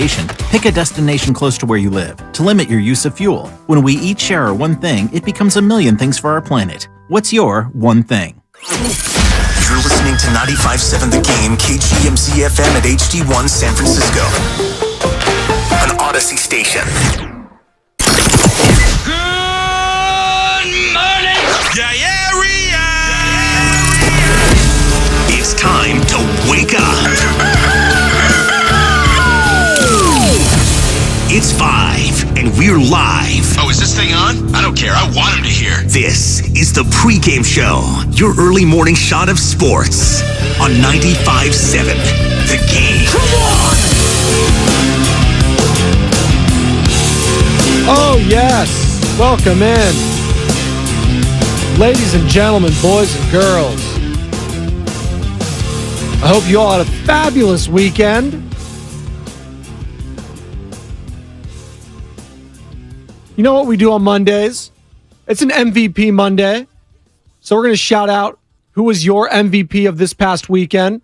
vacation, pick a destination close to where you live to limit your use of fuel. When we each share our one thing, it becomes a million things for our planet. What's your one thing? You're listening to 95.7 The Game, KGMZ FM at HD1 San Francisco. An Odyssey station. Good morning! It's time to wake up. It's 5, and we're live. Oh, is this thing on? I don't care. I want him to hear. This is the Pregame Show, your early morning shot of sports on 95.7 The Game. Come on! Oh, yes. Welcome in. Ladies and gentlemen, boys and girls. I hope you all had a fabulous weekend. You know what we do on Mondays? It's an MVP Monday. So we're going to shout out who was your MVP of this past weekend.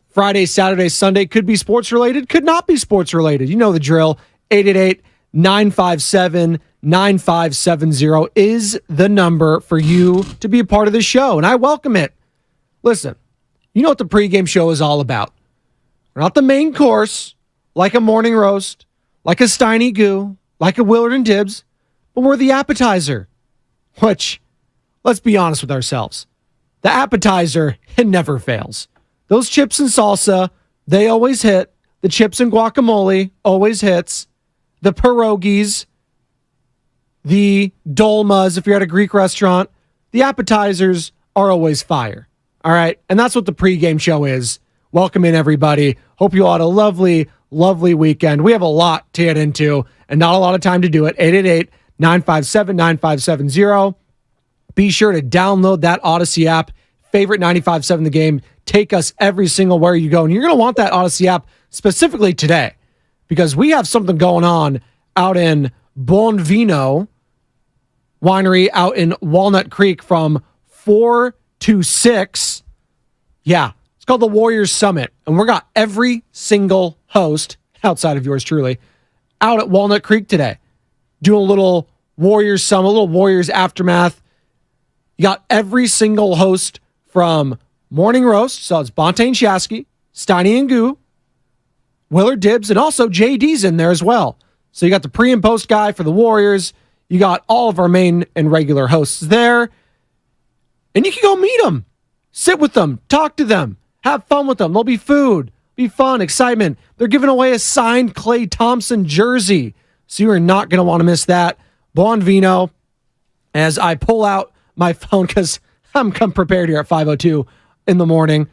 Friday, Saturday, Sunday. Could be sports related, could not be sports related. You know the drill. 888-957-9570 is the number for you to be a part of the show. And I welcome it. Listen, you know what the pregame show is all about. We're not the main course, like a morning roast, like a Steiny Goo, like a Willard and Dibbs, but we're the appetizer, which, let's be honest with ourselves, the appetizer, it never fails. Those chips and salsa, they always hit. The chips and guacamole always hits. The pierogies, the dolmas, if you're at a Greek restaurant, the appetizers are always fire. All right, and that's what the pregame show is. Welcome in, everybody. Hope you all had a lovely, lovely weekend. We have a lot to get into and not a lot of time to do it. 888-957-9570. Be sure to download that Odyssey app. Favorite 95.7 The Game. Take us every single where you go. And you're going to want that Odyssey app specifically today because we have something going on out in Buon Vino Winery out in Walnut Creek from 4 to 6. Yeah. It's called the Warriors Summit, and we got every single host, outside of yours truly, out at Walnut Creek today, doing a little Warriors Summit, a little Warriors Aftermath. You got every single host from Morning Roast, so it's Bonte and Shasky, Steiny and Goo, Willard Dibbs, and also JD's in there as well. So you got the pre and post guy for the Warriors. You got all of our main and regular hosts there, and you can go meet them. Sit with them, talk to them, have fun with them. There'll be food, be fun, excitement. They're giving away a signed Klay Thompson jersey, so you are not going to want to miss that. Buon Vino, as I pull out my phone because I'm come prepared here at 5:02 in the morning.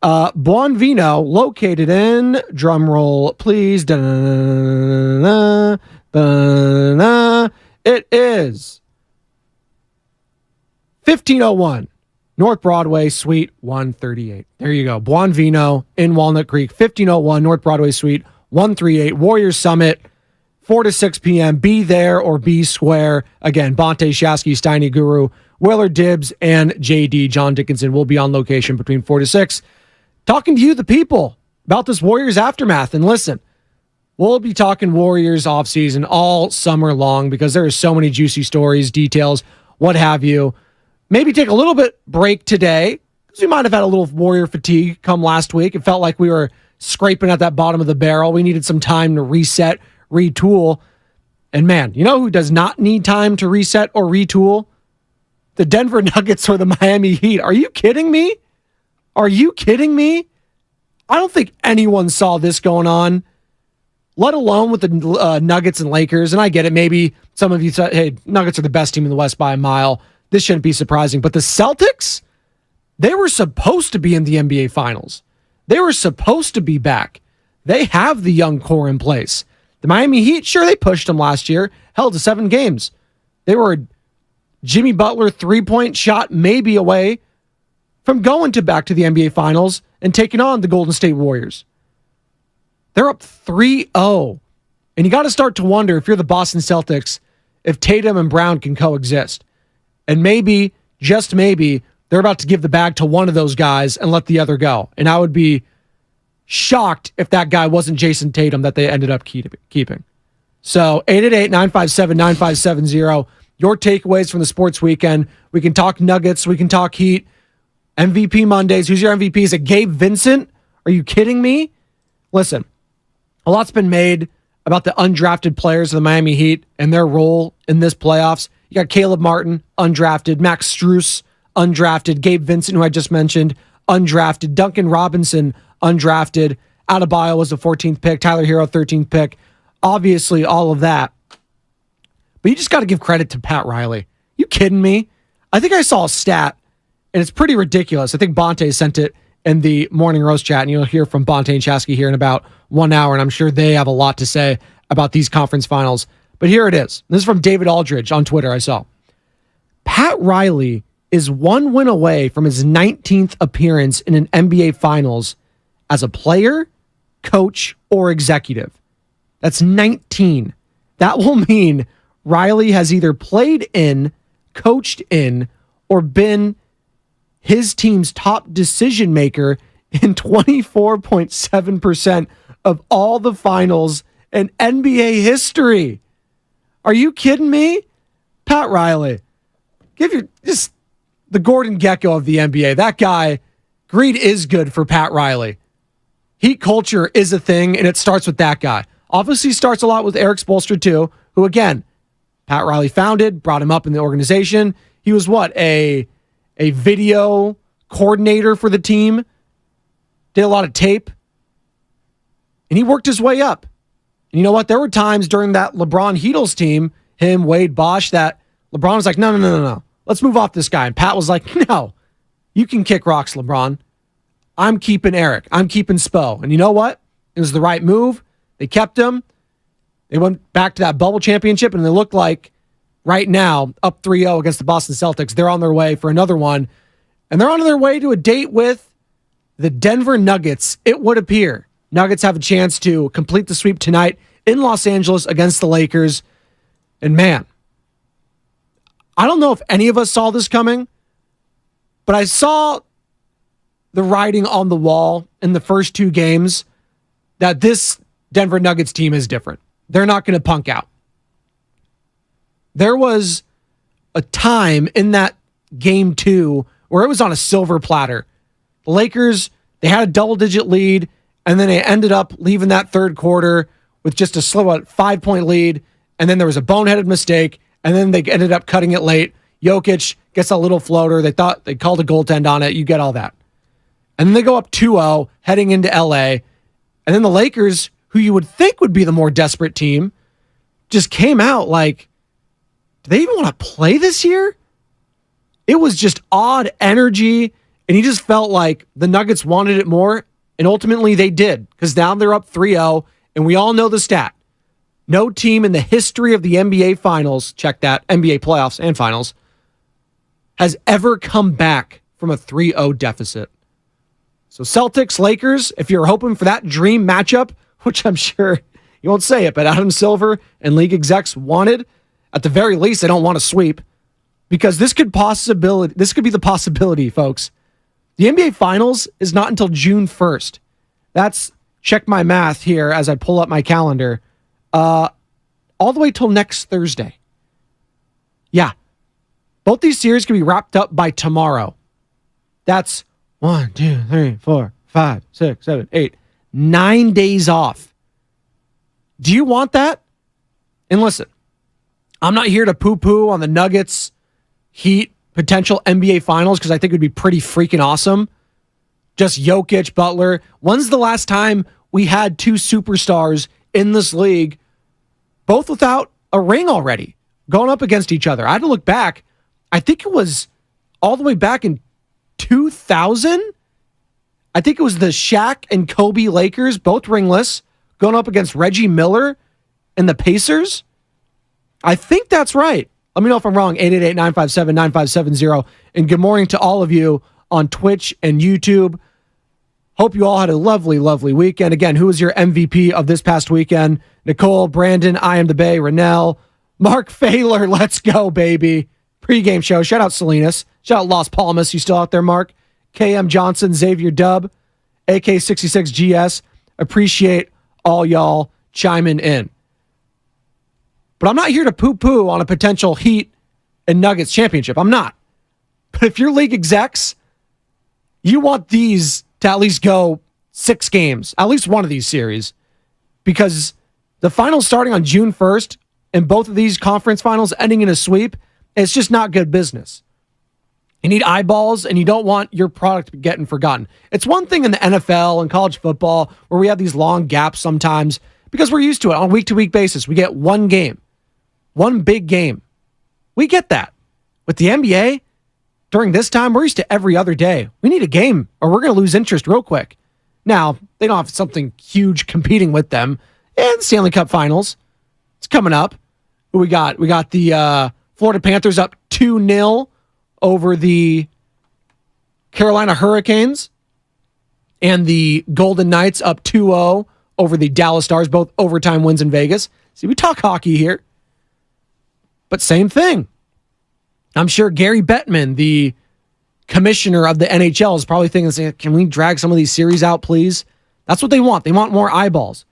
Buon Vino, located in, drum roll, please. Da-na-na-na-na-na, da-na-na-na. It is 1501 North Broadway, Suite 138. There you go. Buon Vino in Walnut Creek, 1501 North Broadway, Suite 138. Warriors Summit, 4 to 6 p.m. Be there or be square. Again, Bonte, Shasky, Steiny, Guru, Willard Dibbs, and JD, John Dickinson, will be on location between 4 to 6. Talking to you, the people, about this Warriors Aftermath. And listen, we'll be talking Warriors offseason all summer long because there are so many juicy stories, details, what have you. Maybe take a little bit break today because we might have had a little Warrior fatigue come last week. It felt like we were scraping at that bottom of the barrel. We needed some time to reset, retool. And man, you know who does not need time to reset or retool? The Denver Nuggets or the Miami Heat. Are you kidding me? Are you kidding me? I don't think anyone saw this going on, let alone with the Nuggets and Lakers. And I get it. Maybe some of you said, hey, Nuggets are the best team in the West by a mile. This shouldn't be surprising. But the Celtics, they were supposed to be in the NBA Finals. They were supposed to be back. They have the young core in place. The Miami Heat, sure, they pushed them last year, held to 7 games. They were a Jimmy Butler three-point shot maybe away from going back to the NBA Finals and taking on the Golden State Warriors. They're up 3-0. And you got to start to wonder, if you're the Boston Celtics, if Tatum and Brown can coexist. And maybe, just maybe, they're about to give the bag to one of those guys and let the other go. And I would be shocked if that guy wasn't Jason Tatum that they ended up keeping. So 888-957-9570. Your takeaways from the sports weekend. We can talk Nuggets. We can talk Heat. MVP Mondays. Who's your MVP? Is it Gabe Vincent? Are you kidding me? Listen, a lot's been made about the undrafted players of the Miami Heat and their role in this playoffs. You got Caleb Martin, undrafted. Max Strus, undrafted. Gabe Vincent, who I just mentioned, undrafted. Duncan Robinson, undrafted. Adebayo was the 14th pick. Tyler Hero, 13th pick. Obviously, all of that. But you just got to give credit to Pat Riley. You kidding me? I think I saw a stat, and it's pretty ridiculous. I think Bonte sent it in the Morning Roast chat, and you'll hear from Bonte and Chasky here in about 1 hour, and I'm sure they have a lot to say about these conference finals. But here it is. This is from David Aldridge on Twitter, I saw. Pat Riley is 1 win away from his 19th appearance in an NBA Finals as a player, coach, or executive. That's 19. That will mean Riley has either played in, coached in, or been his team's top decision maker in 24.7% of all the finals in NBA history. Are you kidding me? Pat Riley, just the Gordon Gekko of the NBA. That guy, greed is good for Pat Riley. Heat culture is a thing, and it starts with that guy. Obviously starts a lot with Eric Spoelstra too, who again, Pat Riley founded, brought him up in the organization. He was a video coordinator for the team, did a lot of tape, and he worked his way up. And you know what? There were times during that LeBron Heatles team, him, Wade, Bosch, that LeBron was like, no. Let's move off this guy. And Pat was like, no, you can kick rocks, LeBron. I'm keeping Eric. I'm keeping Spo. And you know what? It was the right move. They kept him. They went back to that bubble championship, and they look like right now, up 3-0 against the Boston Celtics. They're on their way for another one. And they're on their way to a date with the Denver Nuggets, it would appear. Nuggets have a chance to complete the sweep tonight in Los Angeles against the Lakers. And man, I don't know if any of us saw this coming, but I saw the writing on the wall in the first 2 games that this Denver Nuggets team is different. They're not going to punk out. There was a time in that game 2 where it was on a silver platter. The Lakers, they had a double-digit lead, and then they ended up leaving that third quarter with just a slow 5-point lead, and then there was a boneheaded mistake, and then they ended up cutting it late. Jokic gets a little floater. They thought they called a goaltend on it. You get all that. And then they go up 2-0 heading into LA, and then the Lakers, who you would think would be the more desperate team, just came out like, do they even want to play this year? It was just odd energy, and he just felt like the Nuggets wanted it more, and ultimately they did, because now they're up 3-0, and we all know the stat. No team in the history of the NBA Finals, check that, NBA playoffs and finals, has ever come back from a 3-0 deficit. So Celtics, Lakers, if you're hoping for that dream matchup, which I'm sure you won't say it, but Adam Silver and league execs wanted, at the very least, they don't want to sweep, because this could be the possibility, folks. The NBA Finals is not until June 1st. That's, check my math here as I pull up my calendar, all the way till next Thursday. Yeah. Both these series can be wrapped up by tomorrow. That's 1, 2, 3, 4, 5, 6, 7, 8, 9 days off. Do you want that? And listen, I'm not here to poo-poo on the Nuggets, Heat, potential NBA Finals, because I think it would be pretty freaking awesome. Just Jokic, Butler. When's the last time we had 2 superstars in this league, both without a ring already, going up against each other? I had to look back. I think it was all the way back in 2000. I think it was the Shaq and Kobe Lakers, both ringless, going up against Reggie Miller and the Pacers. I think that's right. Let me know if I'm wrong. 888-957-9570. And good morning to all of you on Twitch and YouTube. Hope you all had a lovely, lovely weekend. Again, who was your MVP of this past weekend? Nicole, Brandon, I Am the Bay, Renell, Mark Failer, let's go, baby. Pregame show. Shout out Salinas. Shout out Las Palmas. You still out there, Mark? KM Johnson, Xavier Dubb, AK66GS. Appreciate all y'all chiming in. But I'm not here to poo-poo on a potential Heat and Nuggets championship. I'm not. But if you're league execs, you want these to at least go 6 games, at least one of these series, because the finals starting on June 1st and both of these conference finals ending in a sweep, it's just not good business. You need eyeballs, and you don't want your product getting forgotten. It's one thing in the NFL and college football where we have these long gaps sometimes because we're used to it on a week-to-week basis. We get one game, one big game. We get that. With the NBA, during this time, we're used to every other day. We need a game, or we're going to lose interest real quick. Now, they don't have something huge competing with them. And Stanley Cup Finals, it's coming up. Who we got? We got the Florida Panthers up 2-0 over the Carolina Hurricanes, and the Golden Knights up 2-0 over the Dallas Stars, both overtime wins in Vegas. See, we talk hockey here. But same thing. I'm sure Gary Bettman, the commissioner of the NHL, is probably thinking, can we drag some of these series out, please? That's what they want. They want more eyeballs.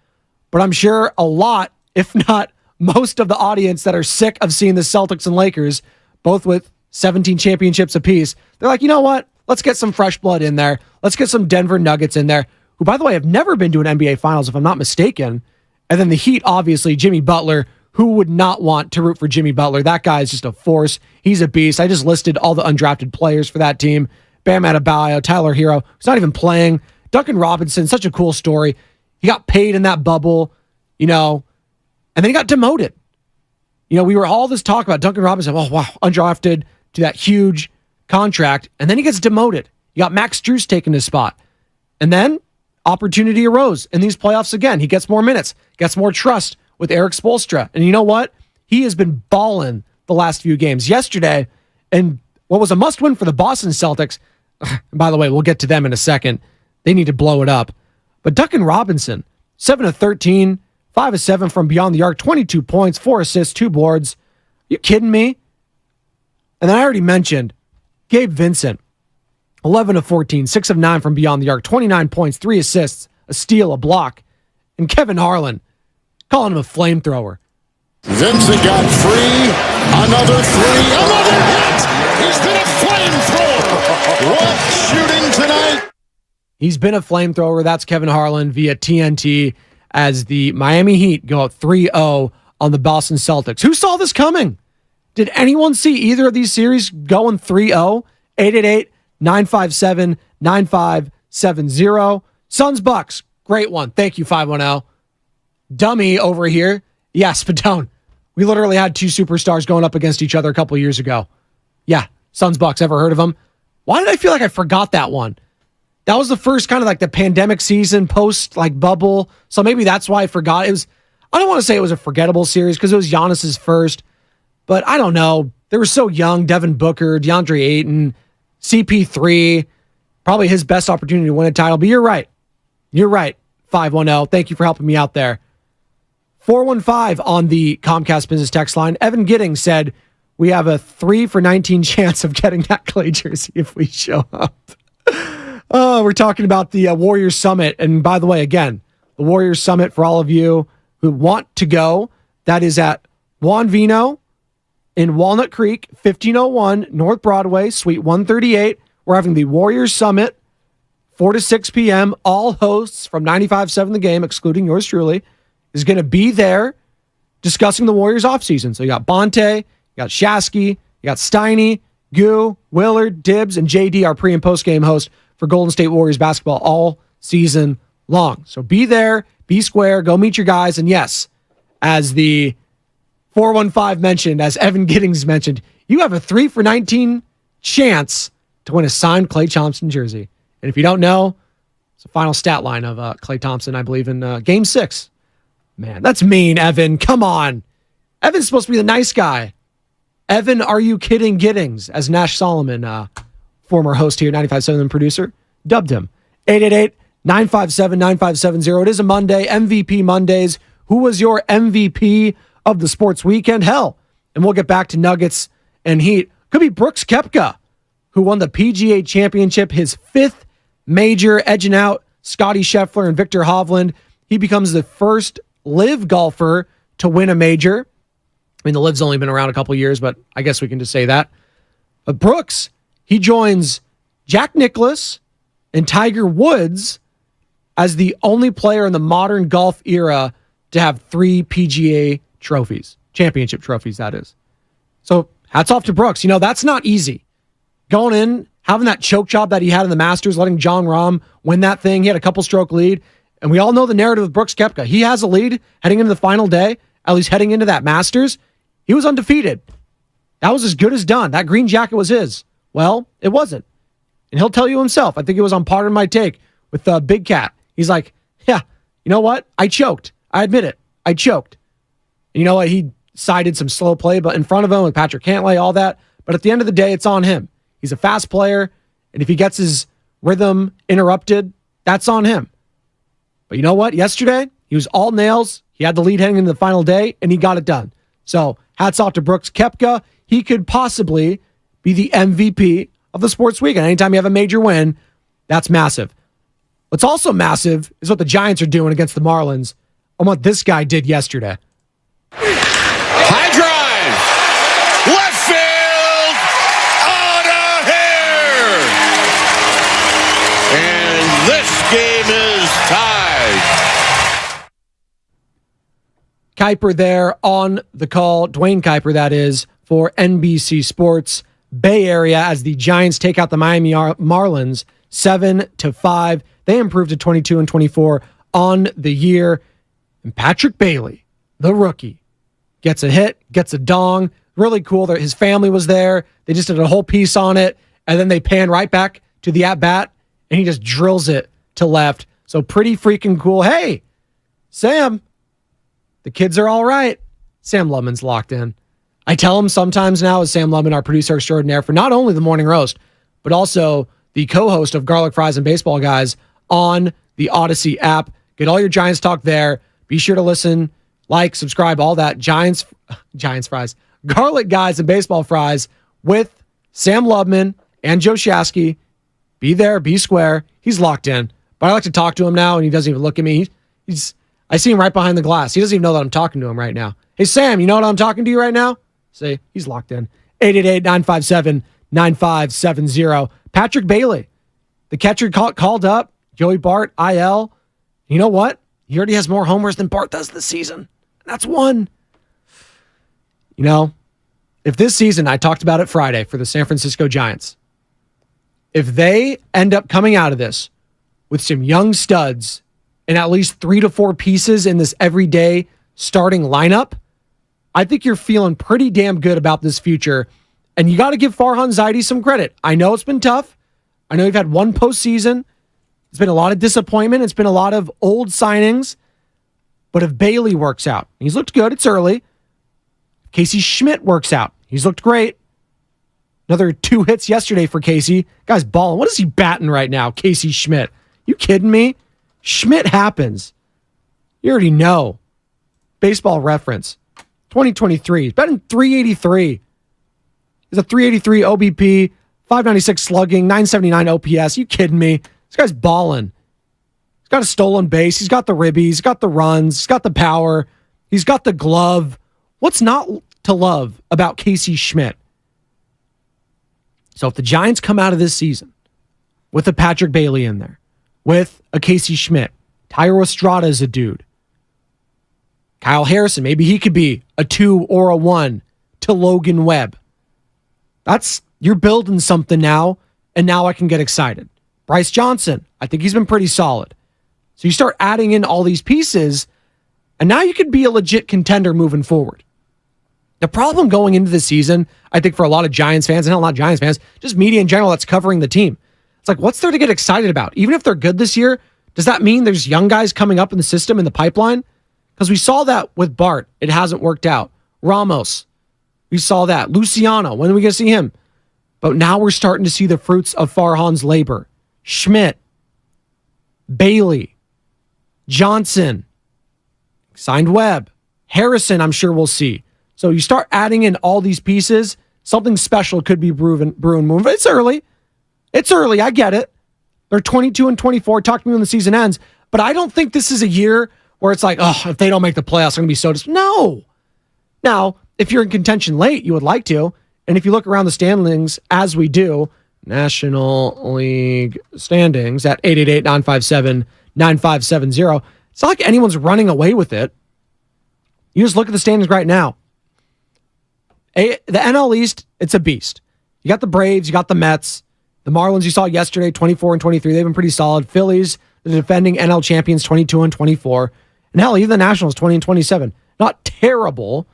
But I'm sure a lot, if not most of the audience that are sick of seeing the Celtics and Lakers, both with 17 championships apiece, they're like, you know what? Let's get some fresh blood in there. Let's get some Denver Nuggets in there, who, by the way, have never been to an NBA Finals, if I'm not mistaken. And then the Heat, obviously, Jimmy Butler. Who would not want to root for Jimmy Butler? That guy is just a force. He's a beast. I just listed all the undrafted players for that team. Bam Adebayo, Tyler Hero, who's not even playing. Duncan Robinson, such a cool story. He got paid in that bubble, and then he got demoted. We were all this talk about Duncan Robinson. Oh, wow, undrafted to that huge contract. And then he gets demoted. You got Max Strus taking his spot. And then opportunity arose in these playoffs again. He gets more minutes, gets more trust with Eric Spoelstra. And you know what? He has been balling the last few games. Yesterday, and what was a must-win for the Boston Celtics, by the way, we'll get to them in a second. They need to blow it up. But Duncan Robinson, 7 of 13, 5 of 7 from beyond the arc, 22 points, 4 assists, 2 boards. You kidding me? And then I already mentioned Gabe Vincent, 11 of 14, 6 of 9 from beyond the arc, 29 points, 3 assists, a steal, a block. And Kevin Harlan, calling him a flamethrower. Vincent got free. Another 3. Another hit. He's been a flamethrower. What shooting tonight? He's been a flamethrower. That's Kevin Harlan via TNT as the Miami Heat go up 3-0 on the Boston Celtics. Who saw this coming? Did anyone see either of these series going 3-0? 888-957-9570. Suns Bucks. Great one. Thank you, 510. Dummy over here. Yeah, Spadoni. We literally had 2 superstars going up against each other a couple years ago. Yeah, Suns Bucks. Ever heard of them? Why did I feel like I forgot that one? That was the first kind of like the pandemic season post like bubble. So maybe that's why I forgot. I don't want to say it was a forgettable series because it was Giannis's first, but I don't know. They were so young. Devin Booker, DeAndre Ayton, CP3, probably his best opportunity to win a title. But you're right. You're right. 510. Thank you for helping me out there. 415 on the Comcast business text line. Evan Giddings said, we have a 3 for 19 chance of getting that Clay jersey if we show up. We're talking about the Warriors Summit. And by the way, again, the Warriors Summit, for all of you who want to go, that is at Juan Vino in Walnut Creek, 1501 North Broadway, Suite 138. We're having the Warriors Summit, 4 to 6 p.m. All hosts from 95.7 The Game, excluding yours truly, is going to be there discussing the Warriors offseason. So you got Bonte, you got Shasky, you got Steiny, Goo, Willard, Dibbs, and JD, our pre- and post-game host for Golden State Warriors basketball all season long. So be there, be square, go meet your guys. And yes, as the 415 mentioned, as Evan Giddings mentioned, you have a 3 for 19 chance to win a signed Klay Thompson jersey. And if you don't know, it's the final stat line of Klay Thompson, I believe, in Game 6. Man, that's mean, Evan. Come on. Evan's supposed to be the nice guy. Evan, are you kidding Giddings? As Nash Solomon, former host here, 95.7 producer, dubbed him. 888-957-9570. It is a Monday, MVP Mondays. Who was your MVP of the sports weekend? Hell, and we'll get back to Nuggets and Heat. Could be Brooks Koepka, who won the PGA Championship, his 5th major, edging out Scotty Scheffler and Victor Hovland. He becomes the first LIV golfer to win a major. I mean, the LIV's only been around a couple years, but I guess we can just say that. But Brooks, he joins Jack Nicklaus and Tiger Woods as the only player in the modern golf era to have 3 PGA trophies, championship trophies, that is. So hats off to Brooks. You know, that's not easy. Going in, having that choke job that he had in the Masters, letting Jon Rahm win that thing. He had a couple stroke lead. And we all know the narrative of Brooks Koepka. He has a lead heading into the final day, at least heading into that Masters. He was undefeated. That was as good as done. That green jacket was his. Well, it wasn't. And he'll tell you himself. I think it was on Pardon My Take with Big Cat. He's like, yeah, you know what? I choked. I admit it. I choked. And you know what? He cited some slow play but in front of him with Patrick Cantlay, all that. But at the end of the day, it's on him. He's a fast player. And if he gets his rhythm interrupted, that's on him. But you know what? Yesterday, he was all nails. He had the lead heading into the final day, and he got it done. So hats off to Brooks Koepka. He could possibly be the MVP of the sports weekend. Anytime you have a major win, that's massive. What's also massive is what the Giants are doing against the Marlins and what this guy did yesterday. High drive. Left field. Out of here. And this game is tied. Kuiper there on the call. Dwayne Kuiper, that is, for NBC Sports Bay Area as the Giants take out the Miami Marlins 7-5. They improved to 22-24 on the year. And Patrick Bailey, the rookie, gets a hit, gets a dong. Really cool that his family was there. They just did a whole piece on it. And then they pan right back to the at-bat, and he just drills it to left. So pretty freaking cool. Hey, Sam, the kids are all right. Sam Lubman's locked in. I tell him sometimes now, as Sam Lubman, our producer extraordinaire, for not only the morning roast, but also the co-host of Garlic Fries and Baseball Guys on the Odyssey app. Get all your Giants talk there. Be sure to listen, like, subscribe, all that. Giants Fries. Garlic Guys and Baseball Fries with Sam Lubman and Joe Shasky. Be there, be square. He's locked in. But I like to talk to him now, and he doesn't even look at me. I see him right behind the glass. He doesn't even know that I'm talking to him right now. Hey, Sam, you know what I'm talking to you right now? See, he's locked in. 888-957-9570. Patrick Bailey, the catcher called up. Joey Bart, IL. You know what? He already has more homers than Bart does this season. That's one. You know, if this season, I talked about it Friday for the San Francisco Giants, if they end up coming out of this with some young studs and at least 3 to 4 pieces in this everyday starting lineup, I think you're feeling pretty damn good about this future. And you got to give Farhan Zaidi some credit. I know it's been tough. I know you've had one postseason. It's been a lot of disappointment. It's been a lot of old signings. But if Bailey works out, he's looked good. It's early. Casey Schmidt works out. He's looked great. Another 2 hits yesterday for Casey. Guy's balling. What is he batting right now, Casey Schmidt? You kidding me? Schmidt happens. You already know. Baseball Reference. 2023. He's batting .383. He's a .383 OBP, 596 slugging, 979 OPS. You kidding me? This guy's balling. He's got a stolen base. He's got the ribbies. He's got the runs. He's got the power. He's got the glove. What's not to love about Casey Schmidt? So if the Giants come out of this season with a Patrick Bailey in there, with a Casey Schmidt, Tyro Estrada is a dude. Kyle Harrison, maybe he could be a 2 or a 1 to Logan Webb. You're building something now, and now I can get excited. Bryce Johnson, I think he's been pretty solid. So you start adding in all these pieces, and now you could be a legit contender moving forward. The problem going into the season, I think for a lot of Giants fans, and hell, not Giants fans, just media in general that's covering the team. It's like, what's there to get excited about? Even if they're good this year, does that mean there's young guys coming up in the system, in the pipeline? Because we saw that with Bart. It hasn't worked out. Ramos, we saw that. Luciano, when are we going to see him? But now we're starting to see the fruits of Farhan's labor. Schmidt, Bailey, Johnson, signed Webb, Harrison, I'm sure we'll see. So you start adding in all these pieces, something special could be brewing moving. It's early. It's early, I get it. They're 22-24. Talk to me when the season ends. But I don't think this is a year where it's like, oh, if they don't make the playoffs, they're going to be so No. Now, if you're in contention late, you would like to. And if you look around the standings, as we do, National League standings at 888-957-9570, it's not like anyone's running away with it. You just look at the standings right now. The NL East, it's a beast. You got the Braves, you got the Mets, the Marlins you saw yesterday, 24-23. They've been pretty solid. Phillies, the defending NL champions, 22-24. And hell, even the Nationals, 20-27. Not terrible.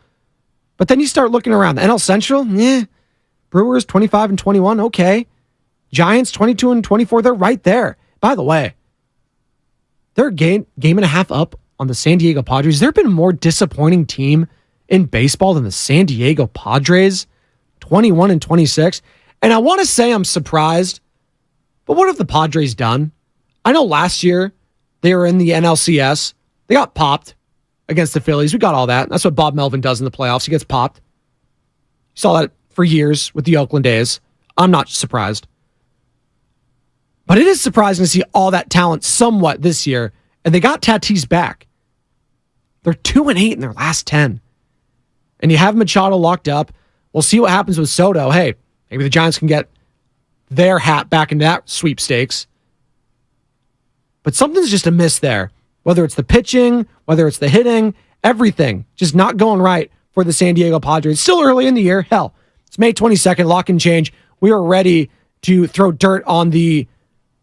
But then you start looking around. The NL Central, Brewers, 25-21. Okay. Giants, 22-24. They're right there. By the way, they're a game and a half up on the San Diego Padres. There have been a more disappointing team in baseball than the San Diego Padres, 21-26. And I want to say I'm surprised, but what have the Padres done? I know last year they were in the NLCS. They got popped against the Phillies. We got all that. That's what Bob Melvin does in the playoffs. He gets popped. You saw that for years with the Oakland A's. I'm not surprised. But it is surprising to see all that talent somewhat this year. And they got Tatis back. They're 2-8 in their last 10. And you have Machado locked up. We'll see what happens with Soto. Hey, maybe the Giants can get their hat back into that sweepstakes. But something's just amiss there. Whether it's the pitching, whether it's the hitting, everything just not going right for the San Diego Padres. Still early in the year. Hell, it's May 22nd, lock and change. We are ready to throw dirt on the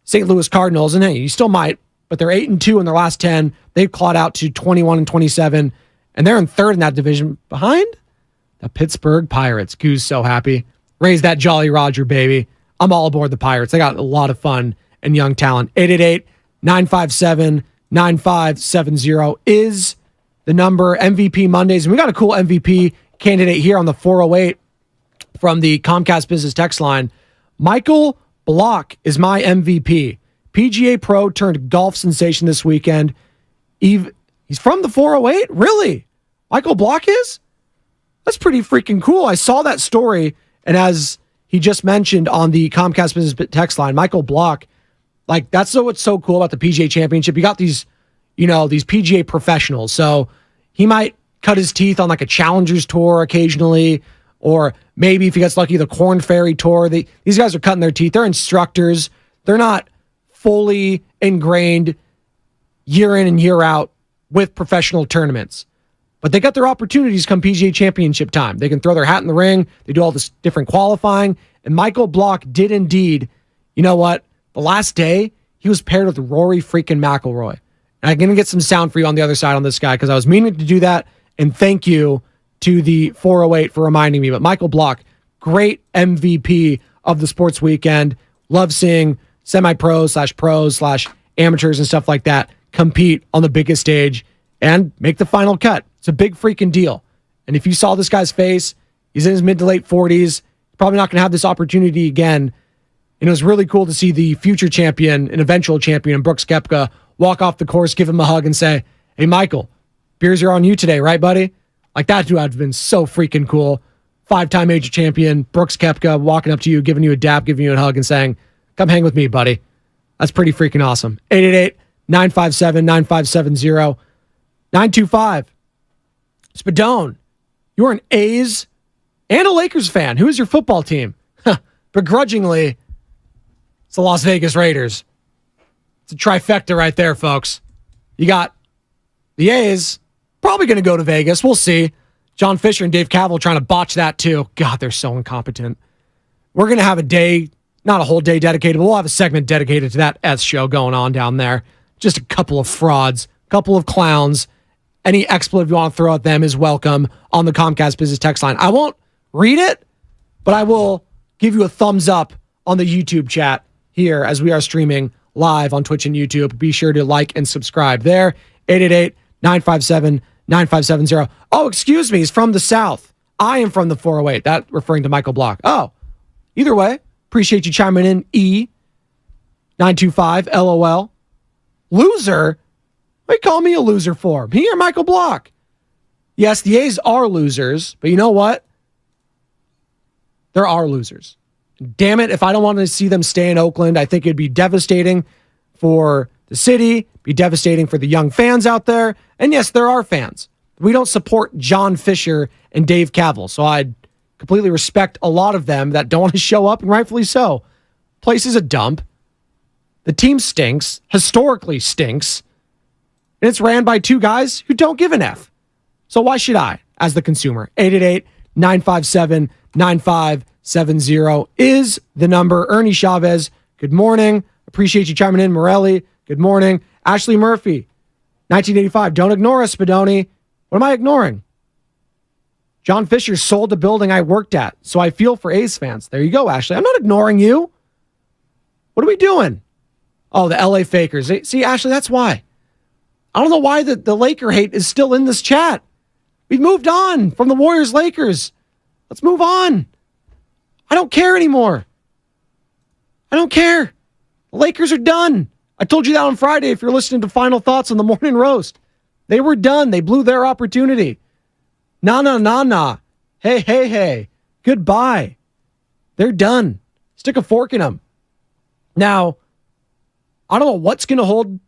St. Louis Cardinals. And hey, you still might, but they're 8-2 in their last 10. They've clawed out to 21-27, and they're in third in that division behind the Pittsburgh Pirates. Goose so happy. Raise that Jolly Roger, baby. I'm all aboard the Pirates. They got a lot of fun and young talent. 888-957-9570 is the number. MVP Mondays. And we got a cool MVP candidate here on the 408 from the Comcast Business text line. Michael Block is my MVP. PGA Pro turned golf sensation this weekend. He's from the 408? Really? Michael Block is? That's pretty freaking cool. I saw that story, and as he just mentioned on the Comcast Business text line, Michael Block, like, that's what's so cool about the PGA Championship. You got these PGA professionals. So he might cut his teeth on like a Challengers Tour occasionally, or maybe if he gets lucky, the Korn Ferry Tour. These guys are cutting their teeth. They're instructors. They're not fully ingrained year in and year out with professional tournaments. But they got their opportunities come PGA Championship time. They can throw their hat in the ring. They do all this different qualifying. And Michael Block did indeed, you know what? The last day, he was paired with Rory freaking McIlroy. And I'm going to get some sound for you on the other side on this guy because I was meaning to do that. And thank you to the 408 for reminding me. But Michael Block, great MVP of the sports weekend. Love seeing semi-pros/pros/amateurs and stuff like that compete on the biggest stage and make the final cut. It's a big freaking deal. And if you saw this guy's face, he's in his mid to late 40s, probably not going to have this opportunity again. And it was really cool to see the future champion and eventual champion, Brooks Koepka, walk off the course, give him a hug and say, hey, Michael, beers are on you today, right, buddy? Like, that would have been so freaking cool. 5-time major champion, Brooks Koepka, walking up to you, giving you a dap, giving you a hug and saying, come hang with me, buddy. That's pretty freaking awesome. 888-957-9570. 925. Spadoni, you're an A's and a Lakers fan. Who is your football team? Begrudgingly, it's the Las Vegas Raiders. It's a trifecta right there, folks. You got the A's, probably going to go to Vegas. We'll see. John Fisher and Dave Cavill trying to botch that too. God, they're so incompetent. We're going to have a day, not a whole day dedicated, but we'll have a segment dedicated to that S show going on down there. Just a couple of frauds, a couple of clowns. Any expletive you want to throw at them is welcome on the Comcast Business text line. I won't read it, but I will give you a thumbs up on the YouTube chat here as we are streaming live on Twitch and YouTube. Be sure to like and subscribe there. 888-957-9570. Oh, excuse me. He's from the South. I am from the 408. That referring to Michael Block. Oh, either way, appreciate you chiming in. E925 LOL. Loser? What do you call me a loser for? Me or Michael Block? Yes, the A's are losers, but you know what? There are losers. Damn it, if I don't want to see them stay in Oakland, I think it'd be devastating for the city, be devastating for the young fans out there. And yes, there are fans. We don't support John Fisher and Dave Cavill, so I completely respect a lot of them that don't want to show up, and rightfully so. Place is a dump. The team stinks, historically stinks, and it's ran by two guys who don't give an F. So why should I, as the consumer? 888-957-9570 is the number. Ernie Chavez, good morning. Appreciate you chiming in. Morelli, good morning. Ashley Murphy, 1985, don't ignore us, Spadoni. What am I ignoring? John Fisher sold the building I worked at, so I feel for A's fans. There you go, Ashley. I'm not ignoring you. What are we doing? Oh, the LA Fakers. See, Ashley, that's why. I don't know why the Laker hate is still in this chat. We've moved on from the Warriors-Lakers. Let's move on. I don't care anymore. I don't care. The Lakers are done. I told you that on Friday if you're listening to Final Thoughts on the Morning Roast. They were done. They blew their opportunity. Nah. Hey. Goodbye. They're done. Stick a fork in them. Now, I don't know what's going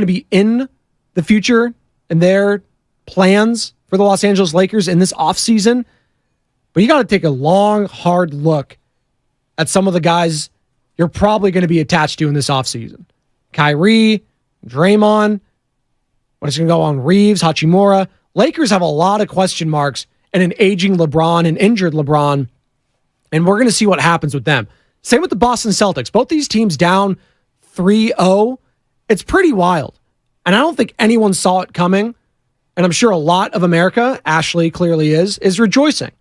to be in the future and their plans for the Los Angeles Lakers in this offseason, but you got to take a long, hard look at some of the guys you're probably going to be attached to in this offseason. Kyrie, Draymond, what is going to go on Reeves, Hachimura. Lakers have a lot of question marks and an aging LeBron and injured LeBron, and we're going to see what happens with them. Same with the Boston Celtics. Both these teams down 3-0. It's pretty wild. And I don't think anyone saw it coming. And I'm sure a lot of America, Ashley clearly is rejoicing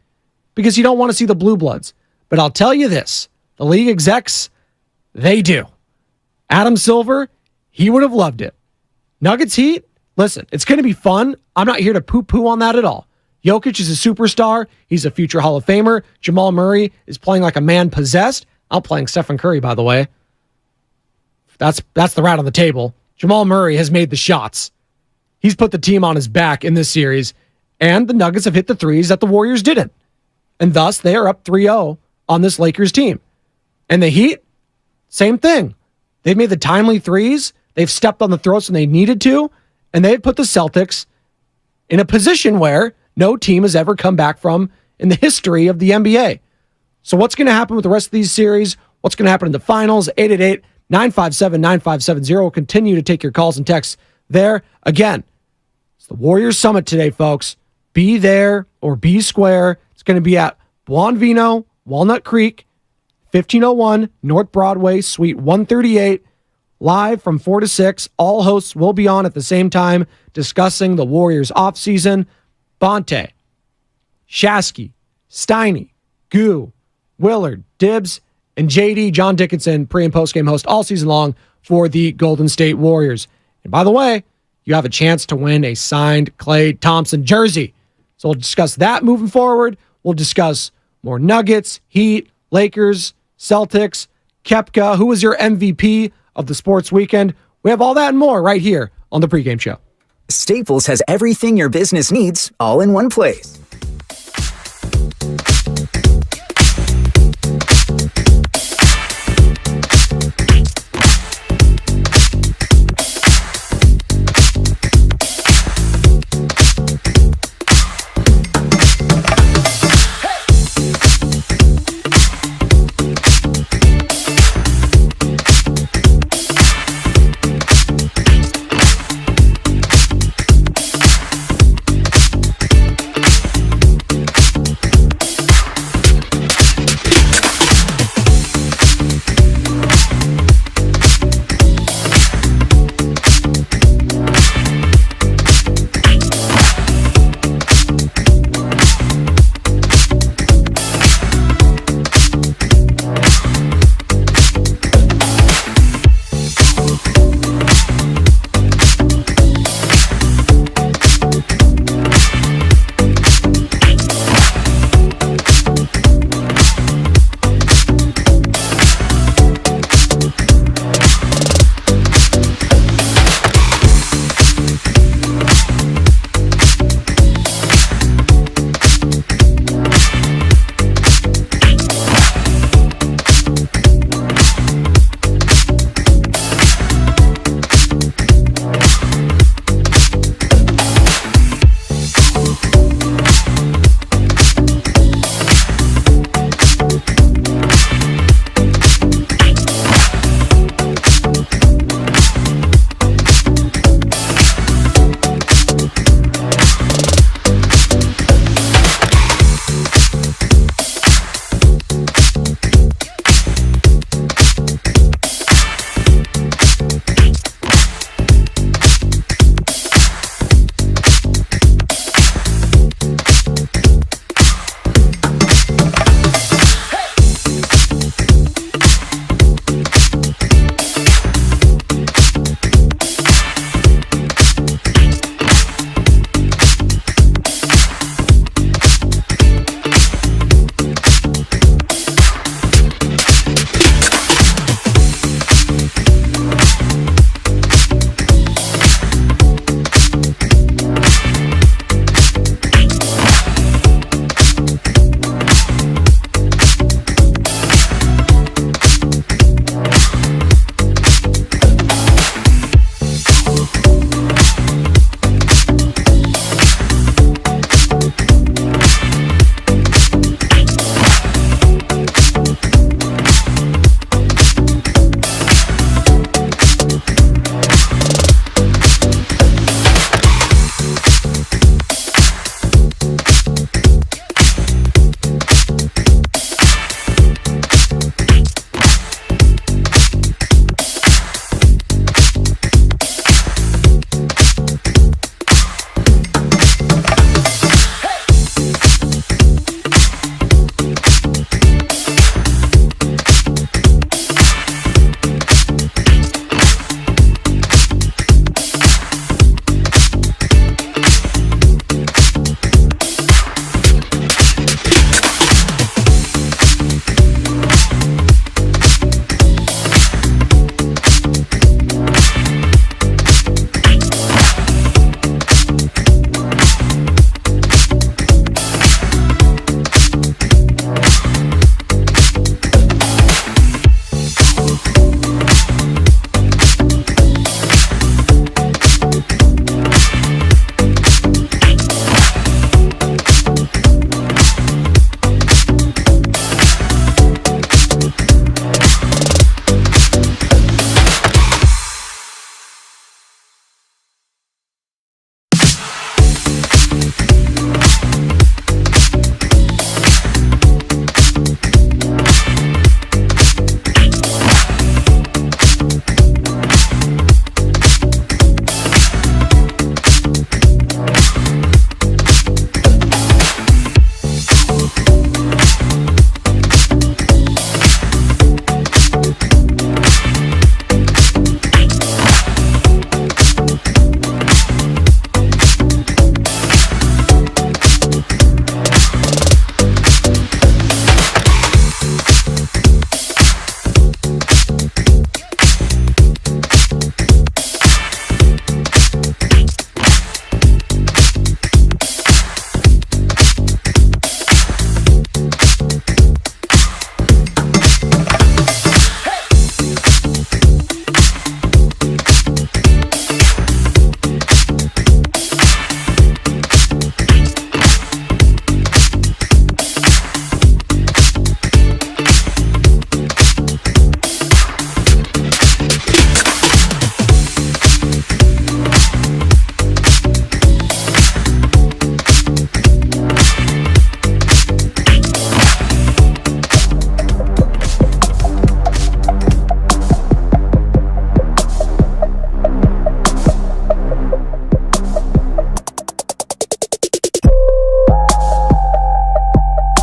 because you don't want to see the Blue Bloods. But I'll tell you this, the league execs, they do. Adam Silver, he would have loved it. Nuggets Heat, listen, it's going to be fun. I'm not here to poo-poo on that at all. Jokic is a superstar. He's a future Hall of Famer. Jamal Murray is playing like a man possessed. I'm playing Stephen Curry, by the way. That's the rat on the table. Jamal Murray has made the shots. He's put the team on his back in this series, and the Nuggets have hit the threes that the Warriors didn't. And thus, they are up 3-0 on this Lakers team. And the Heat, same thing. They've made the timely threes. They've stepped on the throats when they needed to, and they've put the Celtics in a position where no team has ever come back from in the history of the NBA. So what's going to happen with the rest of these series? What's going to happen in the finals? 888-957-9570. We'll continue to take your calls and texts there. Again, it's the Warriors Summit today, folks. Be there or be square. It's going to be at Buon Vino, Walnut Creek, 1501 North Broadway, Suite 138. Live from 4 to 6. All hosts will be on at the same time discussing the Warriors offseason. Bonte, Shasky, Steiny, Goo, Willard, Dibbs, and JD, John Dickinson, pre- and post-game host all season long for the Golden State Warriors. And by the way, you have a chance to win a signed Klay Thompson jersey. So we'll discuss that moving forward. We'll discuss more Nuggets, Heat, Lakers, Celtics, Koepka. Who was your MVP of the sports weekend? We have all that and more right here on the Pregame Show. Staples has everything your business needs all in one place.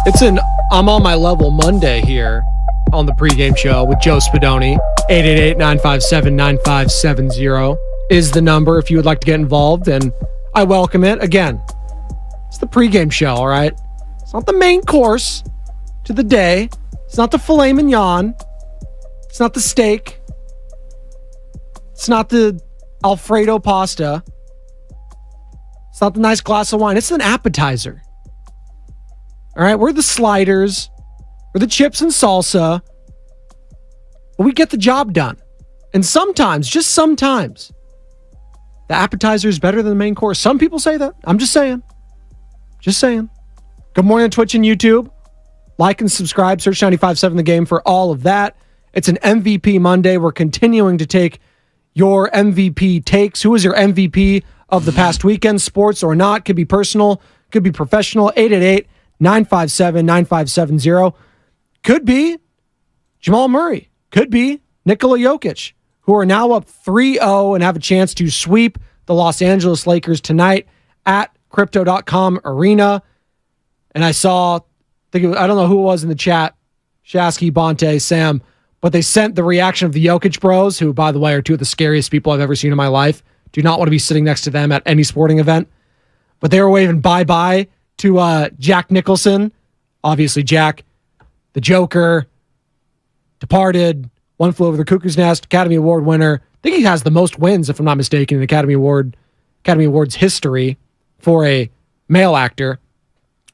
I'm on my level Monday here on the pregame show with Joe Spadoni. 888-957-9570 is the number if you would like to get involved, and I welcome it. Again, it's the pregame show, all right? It's not the main course to the day. It's not the filet mignon. It's not the steak. It's not the Alfredo pasta. It's not the nice glass of wine. It's an appetizer. All right, we're the sliders. We're the chips and salsa. But we get the job done. And sometimes, just sometimes, the appetizer is better than the main course. Some people say that. I'm just saying. Just saying. Good morning on Twitch and YouTube. Like and subscribe. Search 95.7 The Game for all of that. It's an MVP Monday. We're continuing to take your MVP takes. Who is your MVP of the past weekend? Sports or not. Could be personal. Could be professional. 888-957-9570. Could be Jamal Murray. Could be Nikola Jokic, who are now up 3-0 and have a chance to sweep the Los Angeles Lakers tonight at Crypto.com Arena. And I saw, I don't know who it was in the chat, Shasky, Bonte, Sam, but they sent the reaction of the Jokic bros, who, by the way, are two of the scariest people I've ever seen in my life. Do not want to be sitting next to them at any sporting event. But they were waving bye-bye to Jack Nicholson. Obviously, Jack, the Joker, Departed, One Flew Over the Cuckoo's Nest, Academy Award winner. I think he has the most wins, if I'm not mistaken, in Academy Awards history for a male actor.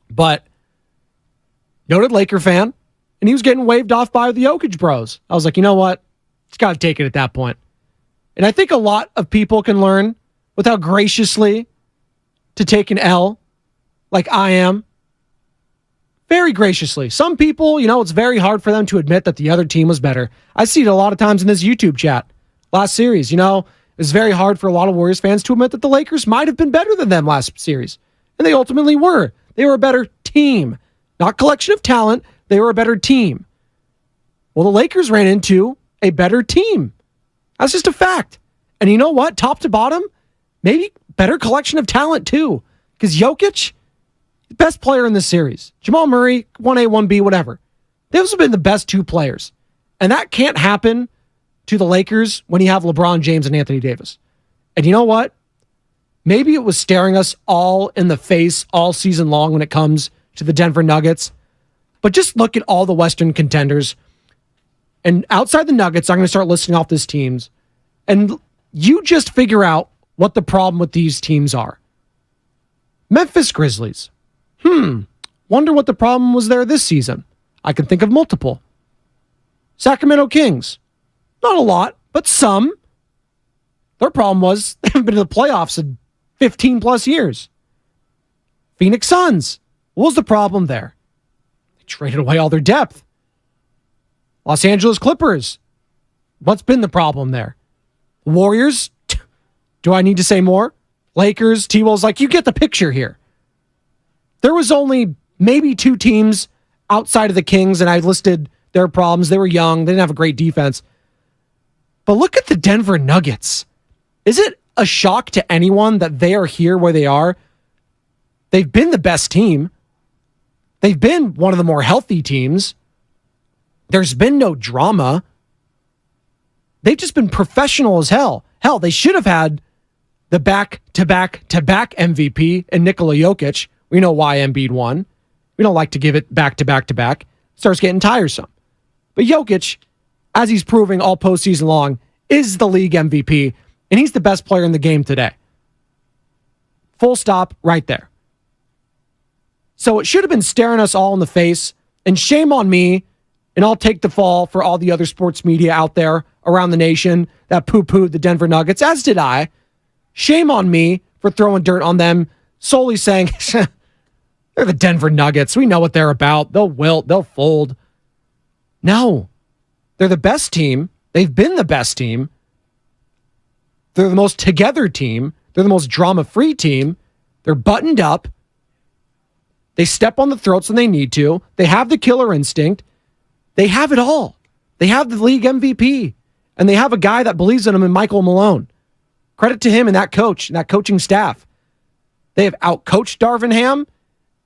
But noted Laker fan, and he was getting waved off by the Jokic bros. I was like, you know what? It's got to take it at that point. And I think a lot of people can learn without graciously to take an L like I am. Very graciously. Some people, it's very hard for them to admit that the other team was better. I see it a lot of times in this YouTube chat. Last series, it's very hard for a lot of Warriors fans to admit that the Lakers might have been better than them last series. And they ultimately were. They were a better team. Not collection of talent. They were a better team. Well, the Lakers ran into a better team. That's just a fact. And you know what? Top to bottom, maybe better collection of talent too. Because Jokic, the best player in this series. Jamal Murray, 1A, 1B, whatever. Those have been the best two players. And that can't happen to the Lakers when you have LeBron James and Anthony Davis. And you know what? Maybe it was staring us all in the face all season long when it comes to the Denver Nuggets. But just look at all the Western contenders. And outside the Nuggets, I'm going to start listing off these teams. And you just figure out what the problem with these teams are. Memphis Grizzlies. Wonder what the problem was there this season. I can think of multiple. Sacramento Kings. Not a lot, but some. Their problem was they haven't been to the playoffs in 15 plus years. Phoenix Suns. What was the problem there? They traded away all their depth. Los Angeles Clippers. What's been the problem there? Warriors. Do I need to say more? Lakers. T-Will's like, you get the picture here. There was only maybe two teams outside of the Kings, and I listed their problems. They were young. They didn't have a great defense. But look at the Denver Nuggets. Is it a shock to anyone that they are here where they are? They've been the best team. They've been one of the more healthy teams. There's been no drama. They've just been professional as hell. Hell, they should have had the back-to-back-to-back MVP in Nikola Jokic. We know why Embiid won. We don't like to give it back-to-back-to-back. Starts getting tiresome. But Jokic, as he's proving all postseason long, is the league MVP, and he's the best player in the game today. Full stop right there. So it should have been staring us all in the face, and shame on me, and I'll take the fall for all the other sports media out there around the nation that poo-pooed the Denver Nuggets, as did I. Shame on me for throwing dirt on them, solely saying, they're the Denver Nuggets. We know what they're about. They'll wilt. They'll fold. No. They're the best team. They've been the best team. They're the most together team. They're the most drama-free team. They're buttoned up. They step on the throats when they need to. They have the killer instinct. They have it all. They have the league MVP. And they have a guy that believes in them in Michael Malone. Credit to him and that coach and that coaching staff. They have outcoached Darvin Ham.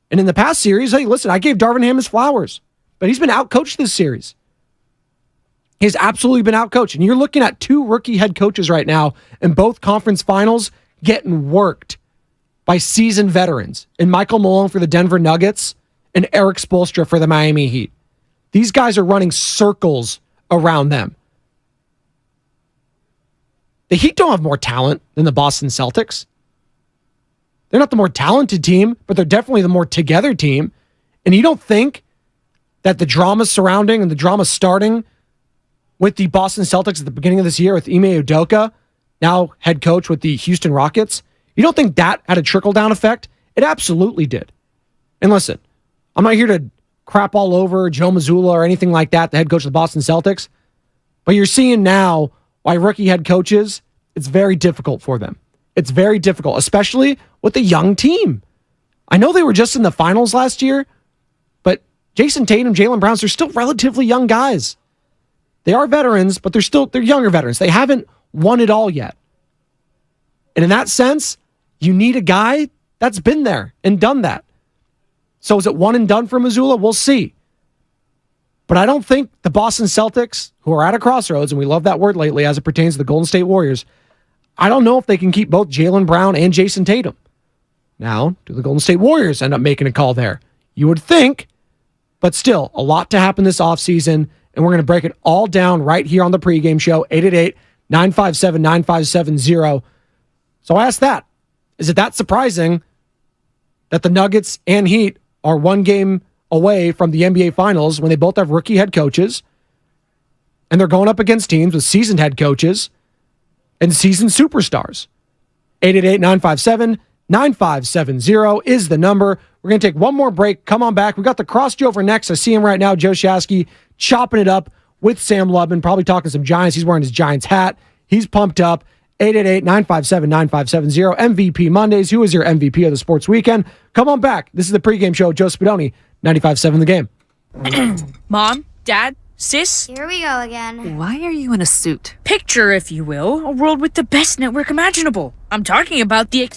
And in the past series, hey, listen, I gave Darvin Ham his flowers, but he's been outcoached this series. He's absolutely been outcoached. And you're looking at 2 rookie head coaches right now in both conference finals getting worked by seasoned veterans. And Michael Malone for the Denver Nuggets and Eric Spoelstra for the Miami Heat. These guys are running circles around them. The Heat don't have more talent than the Boston Celtics. They're not the more talented team, but they're definitely the more together team. And you don't think that the drama surrounding and the drama starting with the Boston Celtics at the beginning of this year with Ime Udoka, now head coach with the Houston Rockets, you don't think that had a trickle-down effect? It absolutely did. And listen, I'm not here to crap all over Joe Mazzulla or anything like that, the head coach of the Boston Celtics, but you're seeing now why rookie head coaches, it's very difficult for them. It's very difficult, especially with a young team. I know they were just in the finals last year, but Jason Tatum, Jaylen Brown, they're still relatively young guys. They are veterans, but they're younger veterans. They haven't won it all yet. And in that sense, you need a guy that's been there and done that. So is it one and done for Mazzulla? We'll see. But I don't think the Boston Celtics, who are at a crossroads, and we love that word lately as it pertains to the Golden State Warriors, I don't know if they can keep both Jaylen Brown and Jason Tatum. Now, do the Golden State Warriors end up making a call there? You would think, but still, a lot to happen this offseason, and we're going to break it all down right here on the pregame show, 888-957-9570. So I asked that. Is it that surprising that the Nuggets and Heat are one game away from the NBA Finals when they both have rookie head coaches and they're going up against teams with seasoned head coaches and seasoned superstars? 888-957-9570 is the number. We're going to take one more break. Come on back. We got the Cross Jover next. I see him right now, Joe Shasky, chopping it up with Sam Lubman, probably talking some Giants. He's wearing his Giants hat. He's pumped up. 888-957-9570. MVP Mondays. Who is your MVP of the sports weekend? Come on back. This is the pregame show. Joe Spadoni, 95.7 The Game. Mom, Dad, Sis? Here we go again. Why are you in a suit? Picture, if you will, a world with the best network imaginable. I'm talking about the...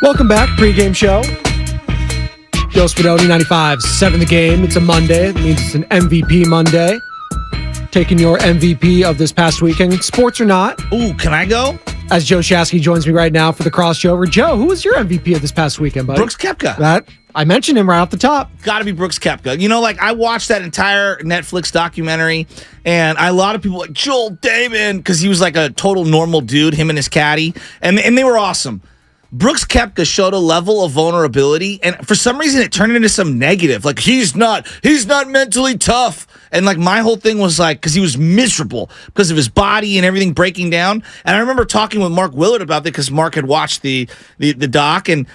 Welcome back, pregame show. Joe Spadoni, 95.7 The Game. It's a Monday. It means it's an MVP Monday. Taking your MVP of this past weekend, sports or not. Ooh, can I go? As Joe Shasky joins me right now for the crossover. Joe, who was your MVP of this past weekend, buddy? Brooks Koepka. That I mentioned him right off the top. Got to be Brooks Koepka. You know, like I watched that entire Netflix documentary, and a lot of people like Joel Damon because he was like a total normal dude, him and his caddy, and they were awesome. Brooks Koepka showed a level of vulnerability, and for some reason it turned into some negative. Like he's not mentally tough. And like my whole thing was like, because he was miserable because of his body and everything breaking down. And I remember talking with Mark Willard about that because Mark had watched the doc and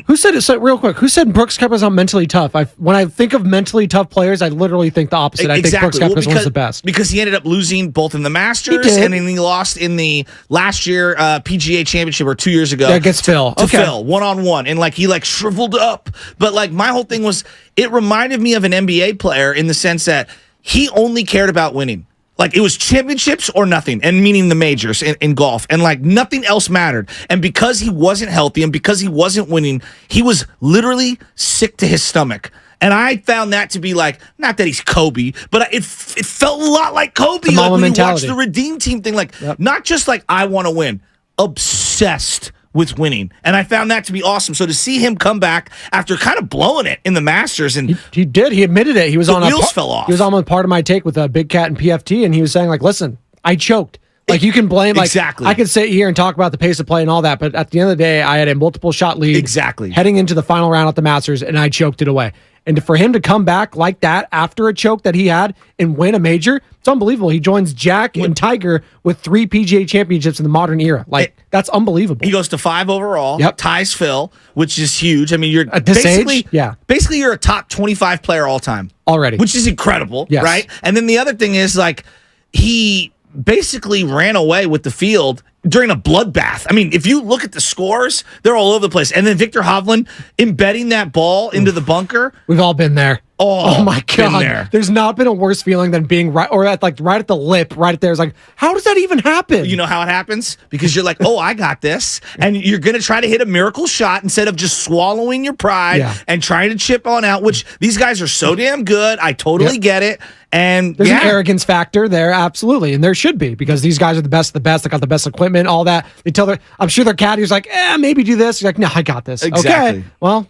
who said it? So real quick, who said Brooks Koepka's not mentally tough? When I think of mentally tough players, I literally think the opposite. I think Brooks Koepka's one of the best because he ended up losing both in the Masters and then he lost in the last year PGA Championship or 2 years ago. Yeah, against Phil. To Phil, one-on-one, and like he like shriveled up. But like my whole thing was, it reminded me of an NBA player in the sense that he only cared about winning. Like it was championships or nothing, and meaning the majors in golf, and like nothing else mattered. And because he wasn't healthy and because he wasn't winning, he was literally sick to his stomach. And I found that to be like, not that he's Kobe, but it felt a lot like Kobe. Like when you watch the Redeem Team thing, like not just like I want to win, obsessed with winning. And I found that to be awesome. So to see him come back after kind of blowing it in the Masters, and he did. He admitted it. He was wheels fell off. He was on part of my take with Big Cat and PFT, and he was saying like, "Listen, I choked. Like you can blame like exactly. I could sit here and talk about the pace of play and all that, but at the end of the day, I had a multiple shot lead exactly heading into the final round at the Masters, and I choked it away. And for him to come back like that after a choke that he had and win a major, it's unbelievable. He joins Jack and Tiger with 3 PGA championships in the modern era. Like, that's unbelievable. He goes to 5 overall, ties Phil, which is huge. I mean, you're at this age, basically you're a top 25 player all time already, which is incredible, right? And then the other thing is like he basically ran away with the field during a bloodbath. I mean, if you look at the scores, they're all over the place. And then Victor Hovland embedding that ball into the bunker. We've all been there. Oh my God. There's not been a worse feeling than being right at the lip, right there. It's like, how does that even happen? You know how it happens? Because you're like, oh, I got this. And you're going to try to hit a miracle shot instead of just swallowing your pride and trying to chip on out, which these guys are so damn good. I totally get it. And there's an arrogance factor there, absolutely, and there should be because these guys are the best of the best. They got the best equipment, all that. I'm sure their caddy's like, maybe do this. He's like, no, I got this. Exactly. Okay, well,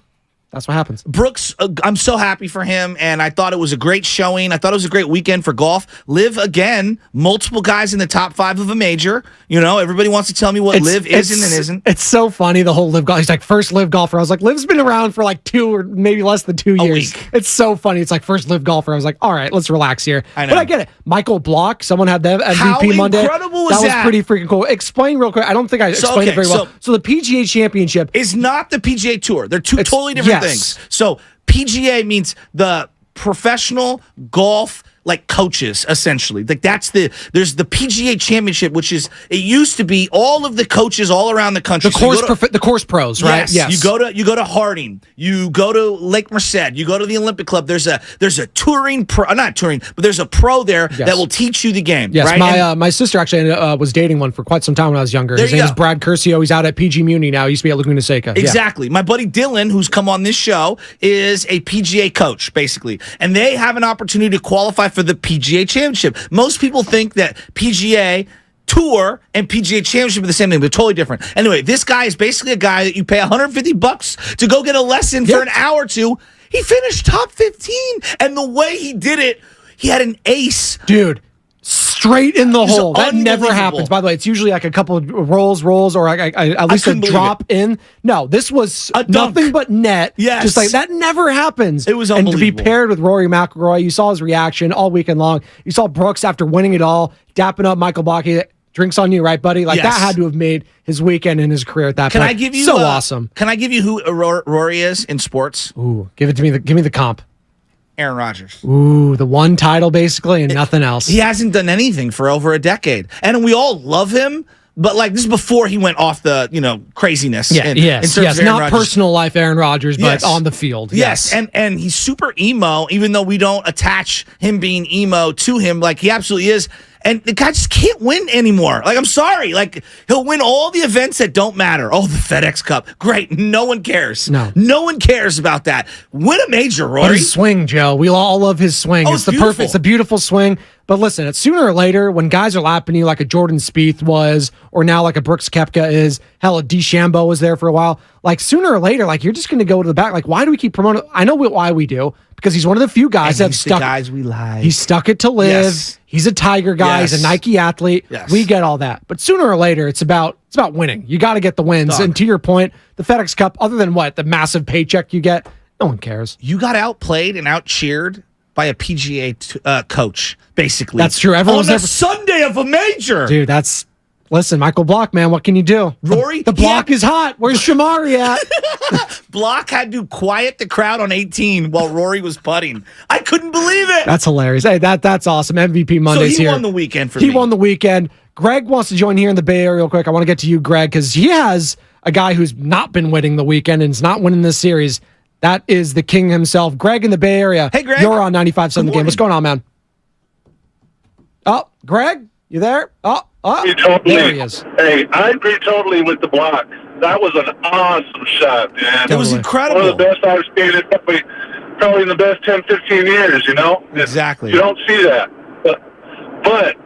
That's what happens. Brooks, I'm so happy for him, and I thought it was a great showing. I thought it was a great weekend for golf. Liv, again, multiple guys in the top 5 of a major. You know, everybody wants to tell me what Liv is and isn't. It's so funny, the whole Liv golf. He's like, first Liv golfer. I was like, Liv's been around for like 2 or maybe less than 2 years. Week. It's so funny. It's like, first Liv golfer. I was like, all right, let's relax here. I know. But I get it. Michael Block, someone had the MVP How Monday. incredible was that? that? Was pretty freaking cool. Explain real quick. I don't think I explained it very well. So the PGA Championship is not the PGA Tour. They're two totally different things. So PGA means the professional golf coaches, essentially. There's the PGA Championship, which is, it used to be all of the coaches all around the country. The course pros, right? Yes. You go to Harding, you go to Lake Merced, you go to the Olympic Club. There's a touring pro, not touring, but there's a pro there that will teach you the game. Yes, right? my sister actually was dating one for quite some time when I was younger. His name is Brad Curcio. He's out at PG Muni now. He used to be at Laguna Seca. Exactly. My buddy Dylan, who's come on this show, is a PGA coach, basically. And they have an opportunity to qualify for the PGA Championship. Most people think that PGA Tour and PGA Championship are the same thing. They're totally different. Anyway, this guy is basically a guy that you pay $150 to go get a lesson for an hour or two. He finished top 15. And the way he did it, he had an ace. Dude. Straight in the hole. That never happens. By the way, it's usually like a couple of rolls, or at least a drop in. No, this was nothing but net. Yes. Just like that never happens. It was unbelievable. And to be paired with Rory McIlroy, you saw his reaction all weekend long. You saw Brooks after winning it all, dapping up Michael Blocky. Drinks on you, right, buddy? Like that had to have made his weekend and his career at that point. Can I give you awesome? Can I give you who Rory is in sports? Ooh, give it to me. Give me the comp. Aaron Rodgers. Ooh, the one title basically and nothing else. He hasn't done anything for over a decade. And we all love him, but this is before he went off the, craziness. Yes, not Rodgers. Personal life Aaron Rodgers, but on the field. Yes. And he's super emo, even though we don't attach him being emo to him. He absolutely is. And the guy just can't win anymore. I'm sorry. He'll win all the events that don't matter. Oh, the FedEx Cup. Great. No one cares. No one cares about that. Win a major, Rory. But his swing, Joe. We all love his swing. It's a beautiful swing. But listen, it's sooner or later when guys are lapping you like a Jordan Spieth was, or now like a Brooks Koepka is, hell, a DeChambeau was there for a while. Sooner or later, you're just going to go to the back. Why do we keep promoting? I know why we do. Because he's one of the few guys that have stuck. Guys we like. He stuck it to live. Yes. He's a Tiger guy. Yes. He's a Nike athlete. Yes. We get all that. But sooner or later, it's about winning. You got to get the wins. And to your point, the FedEx Cup, other than the massive paycheck you get, no one cares. You got outplayed and outcheered by a PGA coach, basically. That's true. Everyone's on a Sunday of a major. Dude, listen, Michael Block, man, what can you do? Rory? The block is hot. Where's Shamari at? Block had to quiet the crowd on 18 while Rory was putting. I couldn't believe it. That's hilarious. Hey, that's awesome. MVP Monday's here. So he won the weekend for me. He won the weekend. Greg wants to join here in the Bay Area real quick. I want to get to you, Greg, because he has a guy who's not been winning the weekend and is not winning this series. That is the king himself. Greg in the Bay Area. Hey, Greg. You're on 95.7 The Game. What's going on, man? Oh, Greg, you there? Oh, there he is. Hey, I agree totally with the block. That was an awesome shot, man. It was incredible. One of the best I've seen in probably in the best 10, 15 years, Exactly. You don't see that. But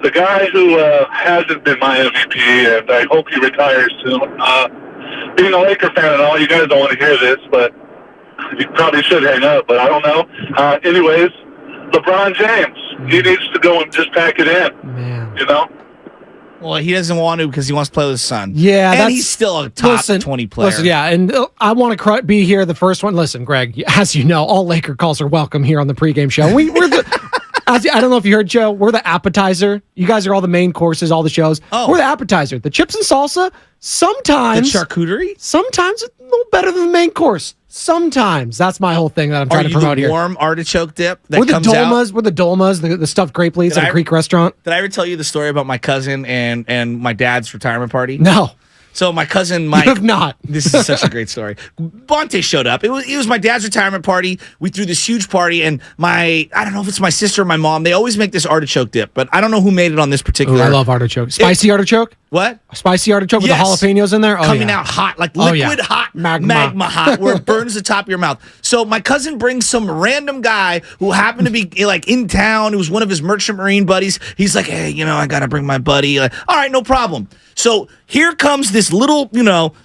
the guy who hasn't been my MVP, and I hope he retires soon, being a Laker fan and all, you guys don't want to hear this, but you probably should hang up, but I don't know. Anyways, LeBron James, he needs to go and just pack it in, man. Well, he doesn't want to because he wants to play with his son. Yeah, and he's still a top 20 player. Listen, yeah, and I want to be here the first one. Listen, Greg, as you know, all Laker calls are welcome here on the pregame show. We're the... I don't know if you heard, Joe, we're the appetizer. You guys are all the main courses, all the shows. Oh. We're the appetizer. The chips and salsa, sometimes... The charcuterie? Sometimes it's a little better than the main course. Sometimes. That's my whole thing that I'm trying to promote here. Are you the warm artichoke dip that comes out? We're the dolmas, the stuffed grape leaves at a Greek restaurant. Did I ever tell you the story about my cousin and my dad's retirement party? No. So my cousin Mike... You have not. This is such a great story. Bonte showed up. It was my dad's retirement party. We threw this huge party, and I don't know if it's my sister or my mom, they always make this artichoke dip, but I don't know who made it on this particular... I love artichoke. Spicy artichoke? What? A spicy artichoke with the jalapenos in there? Oh, Coming out hot, like liquid hot, magma hot, where it burns the top of your mouth. So my cousin brings some random guy who happened to be like in town. It was one of his merchant marine buddies. He's like, hey, I got to bring my buddy. Like, all right, no problem. So here comes this little,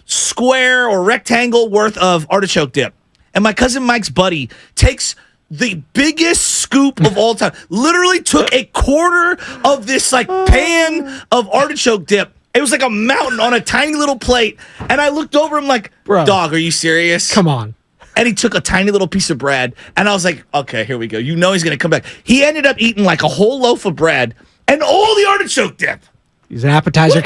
square or rectangle worth of artichoke dip. And my cousin Mike's buddy takes the biggest scoop of all time, literally took a quarter of this like pan of artichoke dip. It was like a mountain on a tiny little plate. And I looked over him like, bro, dog, are you serious? Come on. And he took a tiny little piece of bread. And I was like, okay, here we go. He's going to come back. He ended up eating like a whole loaf of bread and all the artichoke dip. He's an appetizer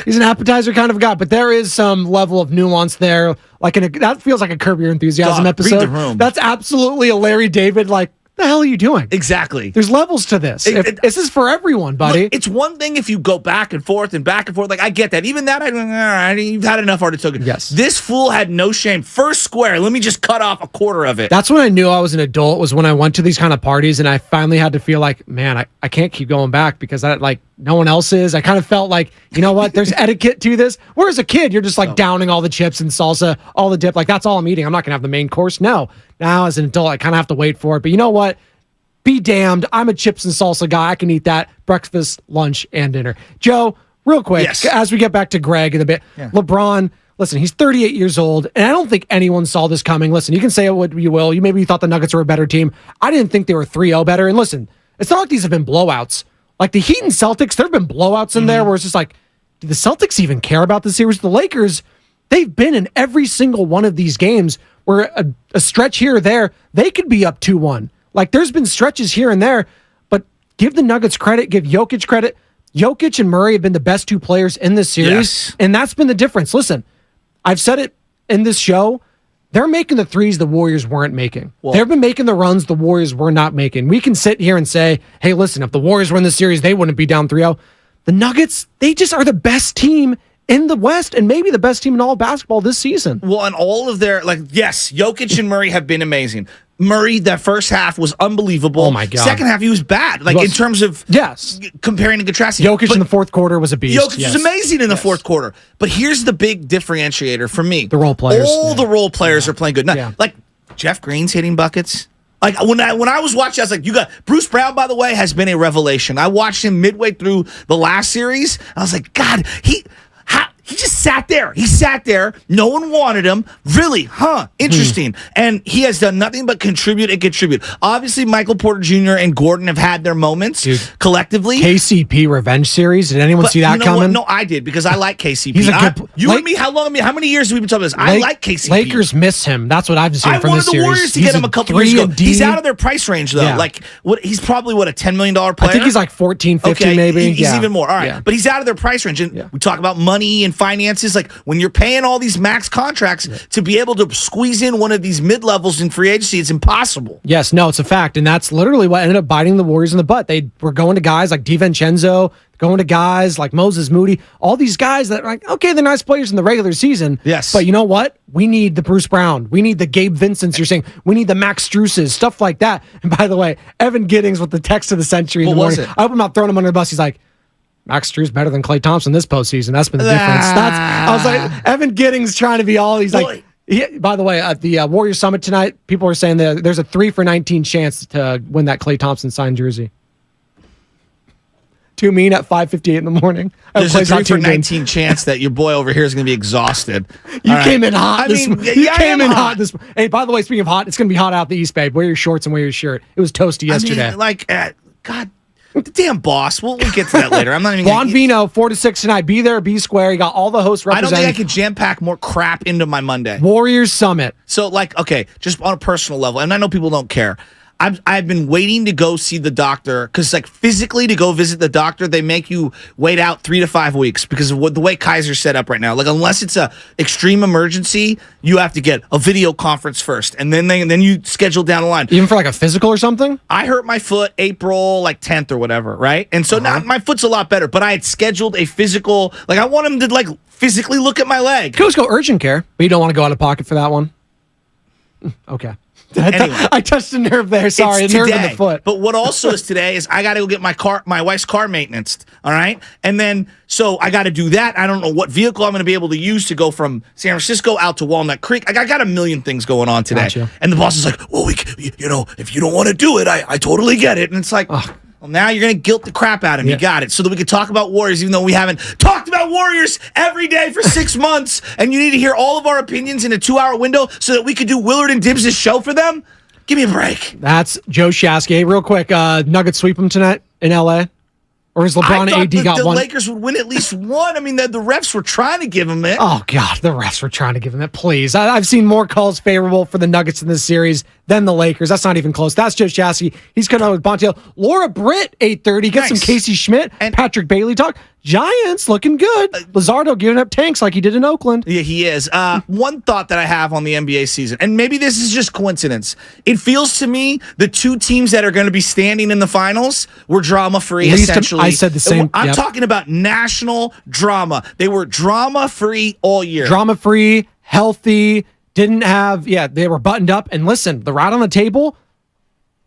He's an appetizer kind of guy, but there is some level of nuance there. That feels like a Curb Your Enthusiasm episode. Read the room. That's absolutely a Larry David. Like, the hell are you doing? Exactly. There's levels to this. This is for everyone, buddy. Look, it's one thing if you go back and forth and back and forth. Like, I get that. Even that, all right, you've had enough artichoke. Yes. This fool had no shame. First square, let me just cut off a quarter of it. That's when I knew I was an adult, was when I went to these kind of parties and I finally had to feel like, man, I can't keep going back because no one else is. I kind of felt like, you know what, there's etiquette to this. Whereas a kid, you're just like downing all the chips and salsa, all the dip. Like, that's all I'm eating. I'm not going to have the main course. No. Now, as an adult, I kind of have to wait for it. But you know what? Be damned. I'm a chips and salsa guy. I can eat that breakfast, lunch, and dinner. Joe, real quick, as we get back to Greg in a bit, LeBron, listen, he's 38 years old, and I don't think anyone saw this coming. Listen, you can say what you will. Maybe you thought the Nuggets were a better team. I didn't think they were 3-0 better. And listen, it's not like these have been blowouts. Like the Heat and Celtics, there have been blowouts in there where it's just like, do the Celtics even care about the series? The Lakers, they've been in every single one of these games where a stretch here or there, they could be up 2-1. Like, there's been stretches here and there, but give the Nuggets credit, give Jokic credit. Jokic and Murray have been the best two players in this series, and that's been the difference. Listen, I've said it in this show. They're making the threes the Warriors weren't making. They've been making the runs the Warriors were not making. We can sit here and say, hey, listen, if the Warriors win the series, they wouldn't be down 3-0. The Nuggets, they just are the best team in the West and maybe the best team in all of basketball this season. Well, and all of their, Jokic and Murray have been amazing. Murray, that first half was unbelievable. Oh, my God. Second half, he was bad. In terms of comparing and contrasting. Jokic in the fourth quarter was a beast. Jokic was amazing in the fourth quarter. But here's the big differentiator for me. The role players. All the role players are playing good. Now, Jeff Green's hitting buckets. Like, when I was watching, I was like, you got Bruce Brown, by the way, has been a revelation. I watched him midway through the last series. I was like, God, he just sat there. He sat there. No one wanted him. Really? Interesting. And he has done nothing but contribute and contribute. Obviously, Michael Porter Jr. and Gordon have had their moments collectively. KCP revenge series. Did anyone see that coming? No, I did because I like KCP. He's a good. And me, how many years have we been talking about this? I like KCP. Lakers miss him. That's what I've seen from this series. I wanted the Warriors to get him a couple years ago. He's out of their price range though. Yeah. He's probably a $10 million player. I think he's like 14, 15 maybe. He's even more. All right, but he's out of their price range. And we talk about money and finances. Like, when you're paying all these max contracts to be able to squeeze in one of these mid-levels in free agency, it's impossible. Yes, no, it's a fact. And that's literally what ended up biting the Warriors in the butt. They were going to guys like DiVincenzo, going to guys like Moses Moody, all these guys that are like, okay, they're nice players in the regular season. Yes. But you know what? We need the Bruce Brown. We need the Gabe Vincents, you're saying. We need the Max Struces, stuff like that. And by the way, Evan Giddings with the text of the century in the morning. I hope I'm not throwing him under the bus. He's like, Max Strus better than Klay Thompson this postseason. That's been the difference. I was like, Evan Giddings trying to be all. He's like, by the way, at the Warriors Summit tonight, people were saying that there's a 3 for 19 chance to win that Klay Thompson signed jersey. Too mean at 5:58 in the morning. There's a 3 for 19 chance that your boy over here is going to be exhausted. You came in hot. Hey, by the way, speaking of hot, it's going to be hot out the East Bay. Wear your shorts and wear your shirt. It was toasty yesterday. God. The damn boss. We'll get to that later. I'm not even Juan Vino, 4 to 6 tonight. Be there, be square. You got all the hosts representing. I don't think I could jam-pack more crap into my Monday. Warriors Summit. So, just on a personal level, and I know people don't care, I've been waiting to go see the doctor because, physically to go visit the doctor, they make you wait out 3 to 5 weeks because of the way Kaiser's set up right now. Unless it's a extreme emergency, you have to get a video conference first, and then you schedule down the line. Even for a physical or something? I hurt my foot April 10th or whatever, right? And so now my foot's a lot better, but I had scheduled a physical. I want him to physically look at my leg. You can always go urgent care, but you don't want to go out of pocket for that one. Okay. Anyway. I touched a nerve there. Sorry, a It's nerve in today. the foot. But what also is today is I got to go get my wife's car maintenance. All right, and then so I got to do that. I don't know what vehicle I'm going to be able to use to go from San Francisco out to Walnut Creek. I got a million things going on today. Gotcha. And the boss is like, "Well, if you don't want to do it, I totally get it." And it's like. Well, now you're going to guilt the crap out of him. Yeah. You got it. So that we could talk about Warriors, even though we haven't talked about Warriors every day for 6 months. And you need to hear all of our opinions in a 2-hour window so that we could do Willard and Dibbs' show for them? Give me a break. That's Joe Shasky. Hey, real quick, Nuggets sweep them tonight in L.A.? Or is LeBron and AD got the one? Lakers would win at least one. I mean, the refs were trying to give him it. Oh, God, the refs were trying to give him that. Please. I've seen more calls favorable for the Nuggets in this series than the Lakers. That's not even close. That's Joe Shasky. He's coming out with Bontiel. Laura Britt, 8:30. Get some Casey Schmidt and Patrick Bailey talk. Giants looking good. Lizardo giving up tanks like he did in Oakland. Yeah, he is. One thought that I have on the NBA season, and maybe this is just coincidence. It feels to me the two teams that are going to be standing in the finals were drama-free, essentially. I said the same. I'm talking about national drama. They were drama-free all year. Drama-free, healthy, didn't have, they were buttoned up. And listen, the rat on the table,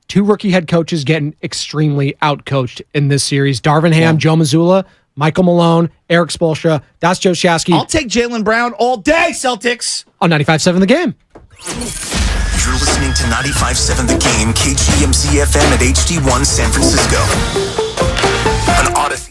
2 rookie head coaches getting extremely outcoached in this series. Darvin Ham, Joe Mazzulla, Michael Malone, Eric Spoelstra. That's Joe Shasky. I'll take Jaylen Brown all day, Celtics. On 95.7 The Game. You're listening to 95.7 The Game, KGMZ FM at HD1 San Francisco. An Odyssey.